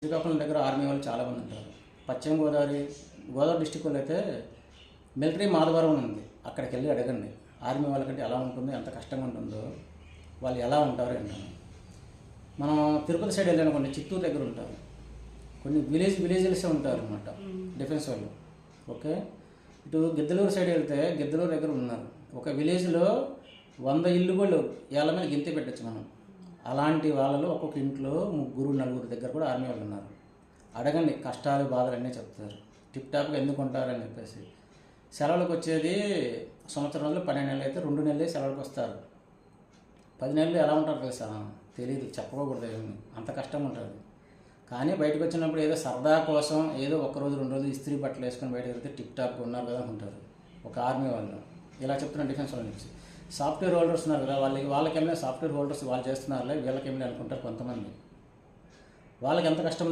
శ్రీకాకుళం దగ్గర ఆర్మీ వాళ్ళు చాలామంది ఉంటారు. పశ్చిమ గోదావరి డిస్టిక్ వాళ్ళు అయితే మిలిటరీ మాధవరం ఉంది. అక్కడికి వెళ్ళి అడగండి ఆర్మీ వాళ్ళకంటే ఎలా ఉంటుంది, ఎంత కష్టంగా ఉంటుందో, వాళ్ళు ఎలా ఉంటారు ఏంటని. మనం తిరుపతి సైడ్ వెళ్ళానుకోండి, చిత్తూరు దగ్గర ఉంటారు, కొన్ని విలేజెస్ ఉంటారు అనమాట డిఫెన్స్ వాళ్ళు. ఓకే, ఇటు గిద్దలూరు సైడ్ వెళ్తే గిద్దలూరు దగ్గర ఉన్నారు. ఒక విలేజ్లో 100 ఇల్లు కూడా ఏళ్ళ మీద గింతే పెట్టచ్చు మనం. అలాంటి వాళ్ళలో ఒక్కొక్క ఇంట్లో 3-4 దగ్గర కూడా ఆర్మీ వాళ్ళు ఉన్నారు. అడగండి, కష్టాలు బాధలు అన్నీ చెప్తారు. టిప్ టాప్గా ఎందుకు ఉంటారని చెప్పేసి. సెలవులకు వచ్చేది సంవత్సరం రోజులు 12 నెలలు అయితే 2 నెలలే సెలవులకు వస్తారు. 10 నెలలు ఎలా ఉంటారు తెలుసా? తెలియదు, చెప్పకూడదు ఏమి, అంత కష్టం ఉంటుంది. కానీ బయటకు వచ్చినప్పుడు ఏదో సరదా కోసం ఏదో 1 రోజు 2 రోజులు ఇస్త్రీ బట్టలు వేసుకొని బయటకు వెళ్తే టిప్ టాప్గా ఉన్నారు కదా అనుకుంటారు ఒక ఆర్మీ వాళ్ళు. ఇలా చెప్తున్నారు డిఫెన్స్ వాళ్ళ నుంచి. సాఫ్ట్వేర్ హోల్డర్స్ ఉన్నారు కదా, వాళ్ళకేమైనా సాఫ్ట్వేర్ హోల్డర్స్ వాళ్ళు చేస్తున్నారులే, వీళ్ళకేమైనా అనుకుంటారు కొంతమంది. వాళ్ళకి ఎంత కష్టం